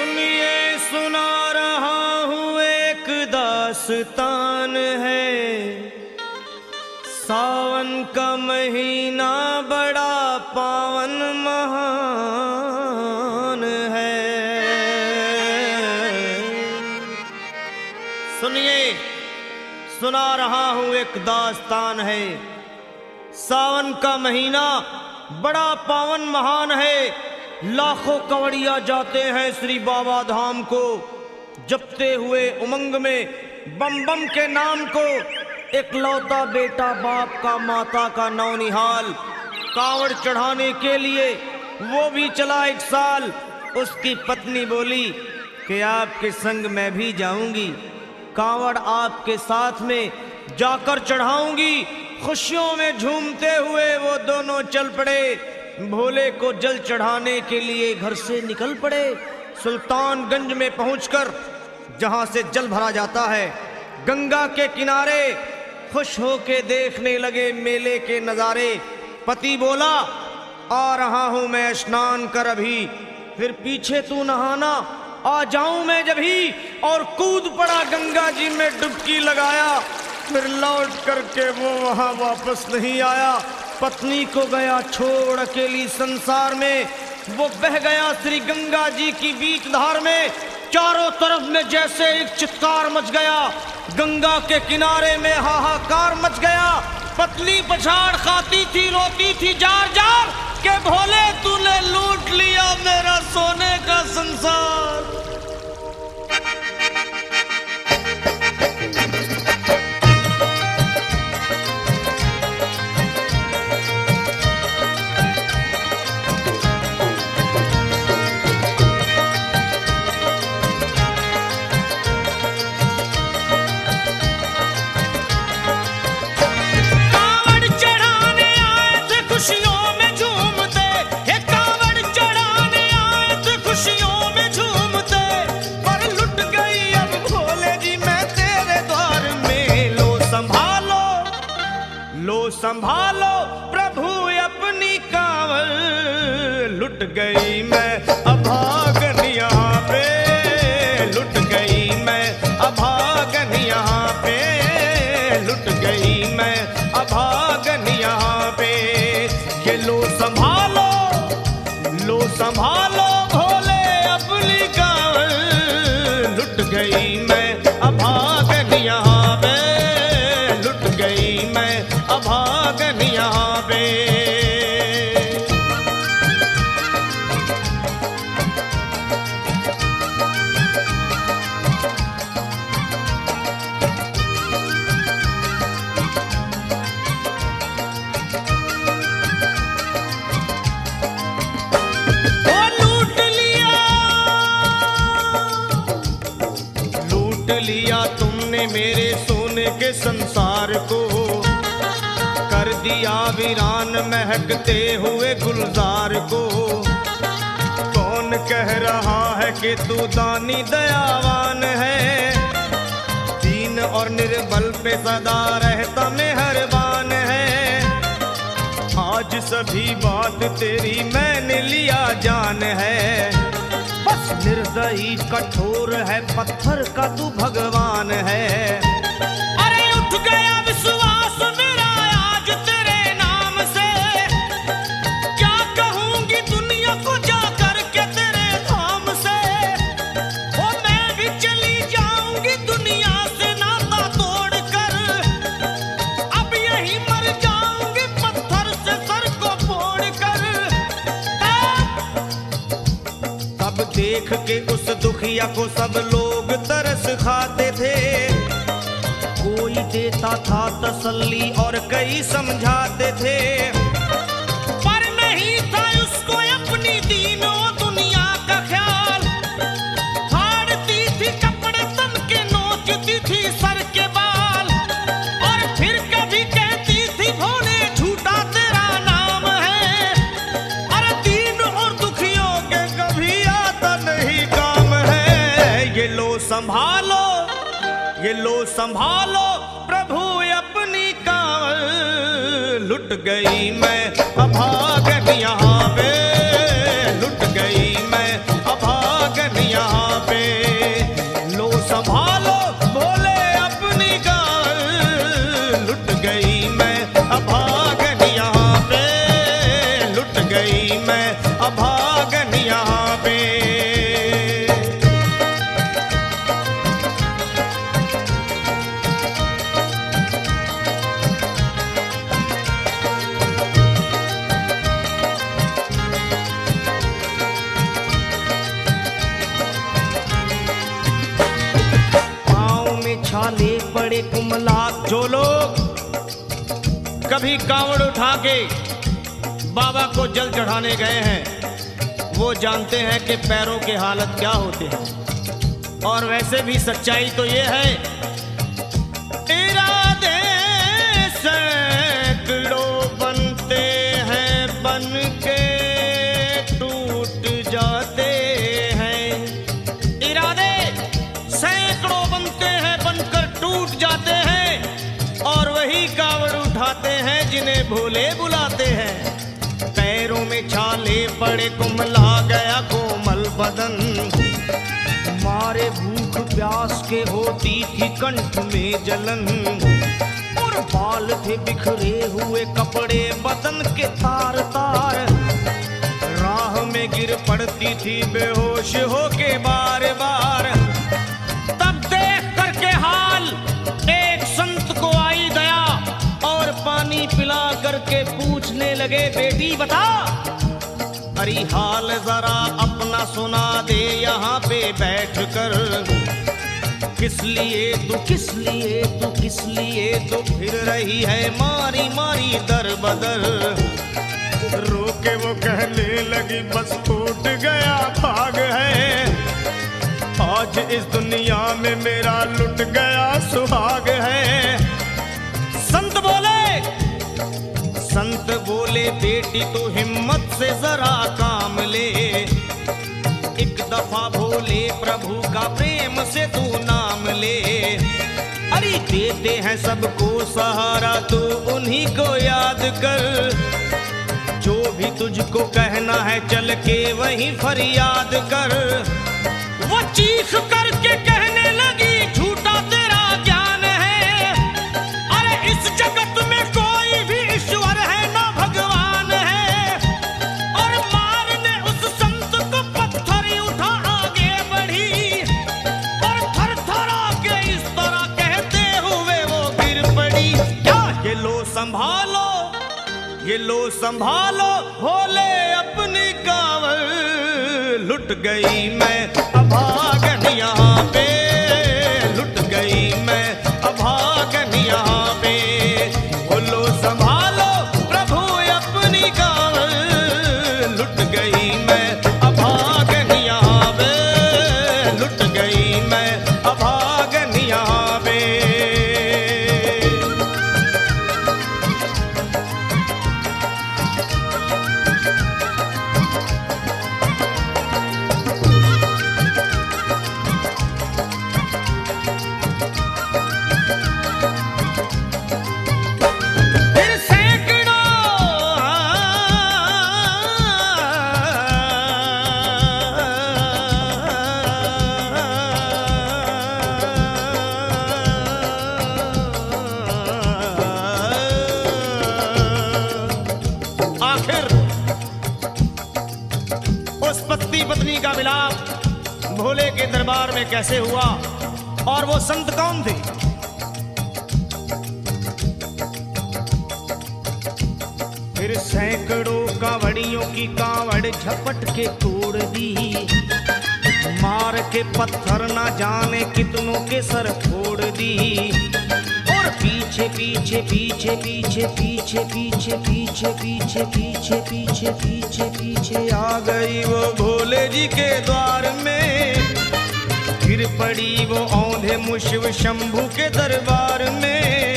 सुनिए सुना रहा हूँ एक दास्तान है। सावन का महीना बड़ा पावन महान है। सुनिए सुना रहा हूँ एक दास्तान है। सावन का महीना बड़ा पावन महान है। लाखों कवड़िया जाते हैं श्री बाबा धाम को, जपते हुए उमंग में बम बम के नाम को। एक लौता बेटा बाप का माता का नौनिहाल, कांवड़ चढ़ाने के लिए वो भी चला 1 साल। उसकी पत्नी बोली कि आपके संग मैं भी जाऊंगी, कांवड़ आपके साथ में जाकर चढ़ाऊंगी। खुशियों में झूमते हुए वो दोनों चल पड़े। भोले को जल चढ़ाने के लिए घर से निकल पड़े। सुल्तानगंज में पहुंचकर जहां से जल भरा जाता है, गंगा के किनारे खुश होके देखने लगे मेले के नजारे। पति बोला आ रहा हूं मैं स्नान कर अभी, फिर पीछे तू नहाना आ जाऊं मैं जभी। और कूद पड़ा गंगा जी में डुबकी लगाया। फिर लौट करके वो वहां वापस नहीं आया। पत्नी को गया छोड़ अकेली संसार में। वो बह गया श्री गंगा जी की बीच धार में। चारों तरफ में जैसे एक चित्कार मच गया, गंगा के किनारे में हाहाकार मच गया। पत्नी पछाड़ खाती थी, रोती थी जार जार के भोले तूने लूट लिया मेरा सोने का संसार। संभालो प्रभु अपनी कांवड़, लुट गई मैं अभागन यहाँ पे, लुट गई मैं अभागन यहाँ पे, लुट गई मैं अभागन यहाँ पे। ये लो संभालो भोले अपनी कांवड़, लुट गई मैं अभागन यहाँ पे, लुट गई मैं अभागन यहाँ पे। लूट लिया तुमने मेरे सोने के संसार को, कर दिया वीरान महकते हुए गुलजार को। कौन कह रहा है कि तू दानी दयावान है, दीन और निर्बल पे सदा रहता मेहरबान है। आज सभी बात तेरी मैंने लिया जान है, बस निर्दयी कठोर है पत्थर का तू भगवान है। अरे उठ गया विश्वास मेरा आज तेरे नाम से, क्या कहूंगी दुनिया को जाकर के तेरे धाम से। ओ मैं भी चली जाऊंगी दुनिया से नाता तोड़कर, अब यही मर जाऊंगी पत्थर से सर को फोड़कर। तब देख के उस दुखिया को सब लोग तरस खाते थे, कोई देता था तसल्ली और कई समझाते थे। पर नहीं था उसको अपनी दीनों दुनिया का ख्याल, फाड़ती थी कपड़े तन के, नोचती थी सर के बाल। और फिर कभी कहती थी भोले झूठा तेरा नाम है, अरे दीन और दुखियों के कभी आता नहीं काम है। ये लो संभालो प्रभु अपनी कांवड़, लुट गई मैं अभागन यहाँ पे, लुट गई मैं अभागन यहाँ पड़े कुमला। जो लोग कभी कांवड़ उठा के बाबा को जल चढ़ाने गए हैं वो जानते हैं कि पैरों के हालत क्या होते हैं। और वैसे भी सच्चाई तो ये है, इरादे सैकड़ों बनते हैं बन के टूट जाते हैं। इरादे सैकड़ों बनते हैं बनकर टूट जाते हैं। और वही कावड़ उठाते हैं जिन्हें भोले बुलाते हैं। पैरों में छाले पड़े कुमला गया कोमल बदन। मारे भूख प्यास के होती थी कंठ में जलन। और बाल थे बिखरे हुए कपड़े बदन के तार तार। राह में गिर पड़ती थी बेहोश होके बार बार। तब देख करके हाल एक संत को आई दया और पानी पिला करके पूछने लगे, बेटी बता अरे हाल जरा अपना सुना दे यहाँ पे बैठ कर। किस लिए तू किस लिए तू किस लिए तो फिर रही है मारी मारी दर बदर। रोके वो कहने लगी बस टूट गया भाग है। आज इस दुनिया में मेरा लुट गया सुहाग है। संत बोले बेटी तू हिम्मत से जरा काम ले। एक दफा भोले प्रभु का प्रेम से तू नाम ले। अरे देते हैं सबको सहारा तू उन्हीं को याद कर। जो भी तुझको कहना है चल के वहीं फरियाद कर। वो चीख करके कहने लगी झूठा तेरा ज्ञान है। अरे इस जगत में कोई भी ईश्वर है ना भगवान है। और मारने उस संत को पत्थर उठा आगे बढ़ी। और थर थर के इस तरह कहते हुए वो गिर पड़ी। क्या ये लो संभालो ये लो संभालो भोले अपनी कांवड़। लुट गई मैं अभागन यहाँ पे। लुट गई मैं अभागन यहाँ पे। बोलो संभालो प्रभु अपनी कांवड़। लुट गई मैं अभागन यहाँ पे। लुट गई मैं अभागन यहाँ पे। पत्नी का मिलाप भोले के दरबार में कैसे हुआ और वो संत कौन थे? फिर सैकड़ों कांवड़ियों की कांवड़ झपट के तोड़ दी। मार के पत्थर ना जाने कितनों के सर फोड़ दी। और पीछे पीछे पीछे पीछे पीछे पीछे पीछे पीछे पीछे पीछे पीछे पीछे आ गई वो भोले जी के द्वार में। गिर पड़ी वो औंधे मुशिव शंभू के दरबार में।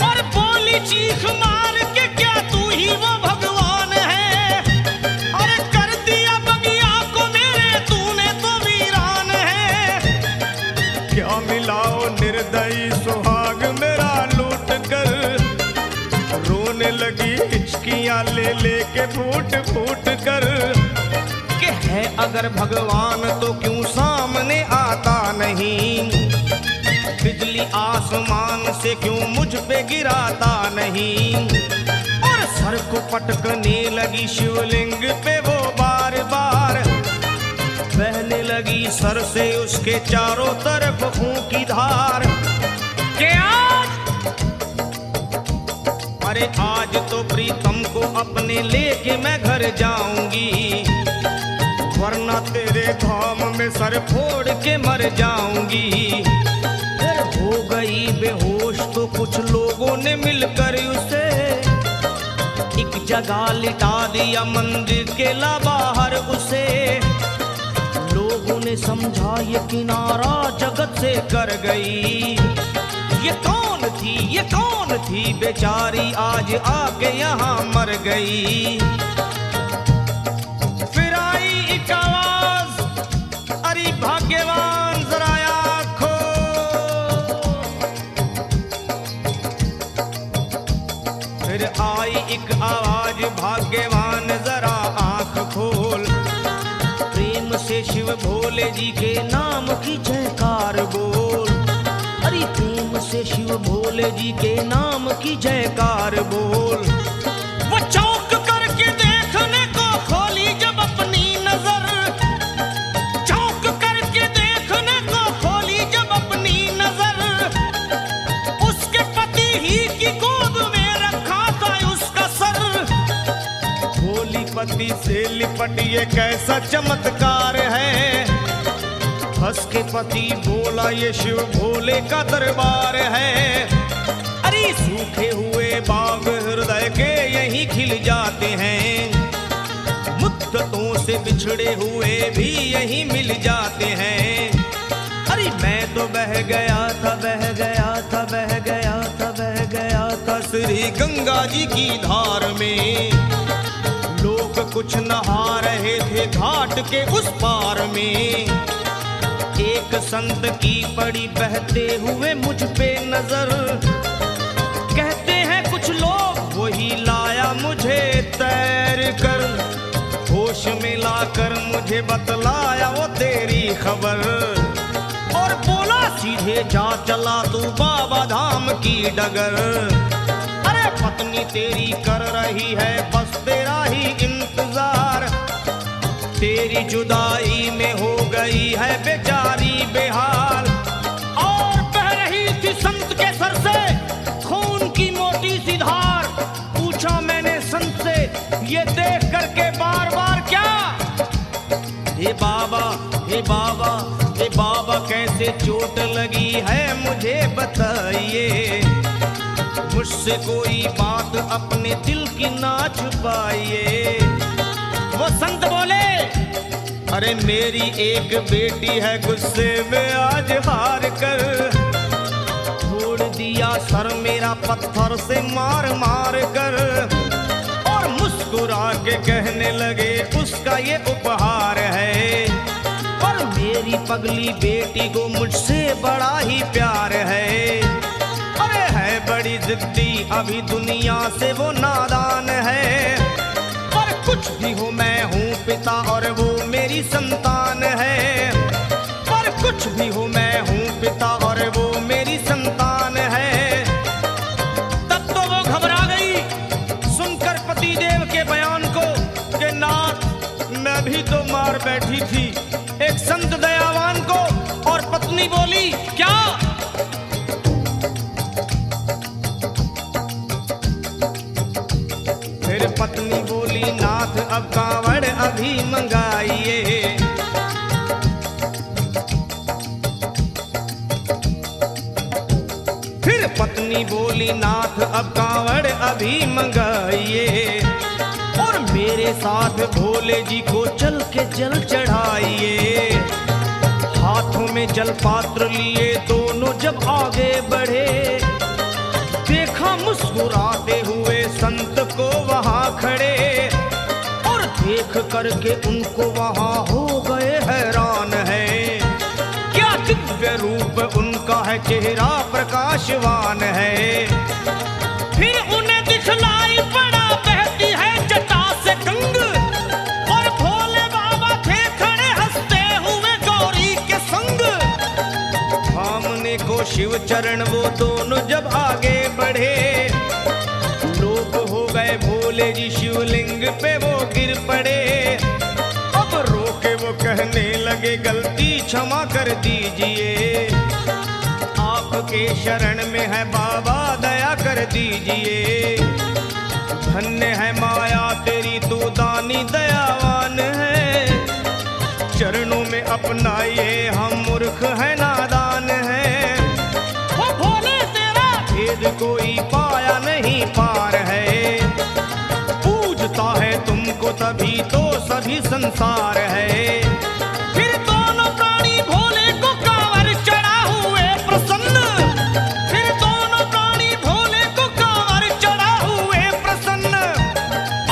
और बोली चीख मार के क्या तू ही वो भगवान है? अरे कर दिया बगिया को मेरे तूने तो वीरान है। क्या मिलाओ निर्दयी सुहाग मेरा लूट कर। रोने लगी हिचकियां ले लेके फूट फूट कर। कि है अगर भगवान तो क्यों सामने आता नहीं? बिजली आसमान से क्यों मुझ पे गिराता नहीं? और सर को पटकने लगी शिवलिंग पे वो बार बार। बहने लगी सर से उसके चारों तरफ खून की धार। के अरे आज तो प्रीतम को अपने लेके मैं घर जाऊंगी। वरना तेरे धाम में सर फोड़ के मर जाऊंगी। फिर हो गई बेहोश तो कुछ लोगों ने मिलकर उसे एक जगह लिटा दिया मंदिर के ला बाहर उसे। लोगों ने समझा ये किनारा जगत से कर गई। ये कौन थी बेचारी आज आके यहाँ मर गई। फिर आई एक आवाज, अरे भाग्यवान जरा आँखो। फिर आई एक आवाज, भाग्यवान जरा आँख खोल। प्रेम से शिव भोले जी के नाम की जयकार बोल। अरे प्रेम से शिव भोले जी के नाम की जयकार बोल। वो चौंक करके देखने को खोली जब अपनी नजर, चौंक करके देखने को खोली जब अपनी नजर। उसके पति ही की गोद में रखा था उसका सर। भोली पति से लिपट ये कैसा चमत्कार है। हंस के पति बोला ये शिव भोले का दरबार है। अरे सूखे हुए बाग हृदय के यहीं खिल जाते हैं। मुद्दतों से बिछड़े हुए भी यहीं मिल जाते हैं। अरे मैं तो बह गया था श्री गंगा जी की धार में। लोग कुछ नहा रहे थे घाट के उस पार में। एक संत की पड़ी बहते हुए मुझ पे नजर। कहते हैं कुछ लोग वही लाया मुझे तैर कर। होश में लाकर मुझे बतलाया वो तेरी खबर। और बोला सीधे जा चला तू बाबा धाम की डगर। अरे पत्नी तेरी कर रही है बस तेरा ही इंतजार। तेरी जुदाई में हो गई है बेचारी बेहाल। और बह रही थी संत के सर से खून की मोटी सी धार। पूछा मैंने संत से ये देख करके बार बार क्या। हे बाबा हे बाबा हे बाबा कैसे चोट लगी है मुझे बताइए। मुझसे कोई बात अपने दिल की ना छुपाइए। वो संत बोले अरे मेरी एक बेटी है गुस्से में आज हार कर। छोड़ दिया सर मेरा पत्थर से मार मार कर। और मुस्कुरा के कहने लगे उसका ये उपहार है। और मेरी पगली बेटी को मुझसे बड़ा ही प्यार है। अरे है बड़ी जिद्दी अभी दुनिया से वो नादान है। पर कुछ भी हो मैं हूँ पिता और वो मेरी संतान है। पर कुछ भी हो मैं हूँ पिता और वो मेरी संतान है। तब तो वो घबरा गई सुनकर पति देव के बयान को कि नाथ मैं भी तो मार बैठी थी एक संत दयावान को। और पत्नी बोली क्या। फिर पत्नी बोली नाथ अब कांवड़ अभी मंगाइए। फिर पत्नी बोली नाथ अब कांवड़ अभी मंगाइए। और मेरे साथ भोले जी को चल के जल चढ़ाइए। हाथों में जल पात्र लिए दोनों जब आगे बढ़े। देखा मुस्कुराते हुए संत को वहां खड़े। और देख करके उनको वहां हो गए हैरान है। क्या दिव्य रूप उनका है चेहरा प्रकाशवान है। फिर उन्हें दिखलाई पड़ा बहती है जटा से गंग। और भोले बाबा थे खड़े हंसते हुए गौरी के संग। सामने को शिव चरण वो दोनों जब आगे बढ़े। लोग हो गए भोले जी शिवलिंग पे वो गिर पड़े। अब रोके वो कहने लगे गलती क्षमा कर दीजिए। आपके शरण में है बाबा दया कर दीजिए। धन्य है माया तेरी तू दानी दयावान है। चरणों में अपनाइए हम मूर्ख है नादान है। तभी तो सभी संसार है। फिर दोनों प्राणी भोले को कांवर चढ़ा हुए प्रसन्न, फिर दोनों प्राणी भोले को कांवर चढ़ा हुए प्रसन्न,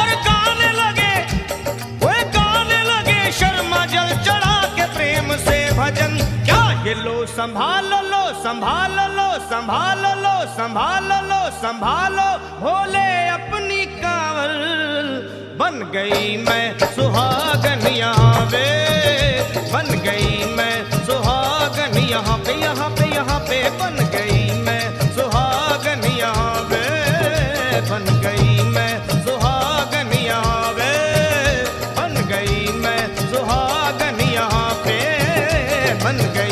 और गाने लगे शर्मा जल चढ़ा के प्रेम से भजन। क्या ये लो संभाल लो संभाल लो संभाल लो संभाल लो संभालो भोले अपनी कांवर, बन गई मैं सुहागन यहाँ पे, बन गई मैं सुहागन यहाँ पे, यहाँ पे यहाँ पे बन गई मैं सुहागन यहाँ पे, बन गई मैं सुहागन यहाँ पे, बन गई मैं सुहागन यहाँ पे, बन गई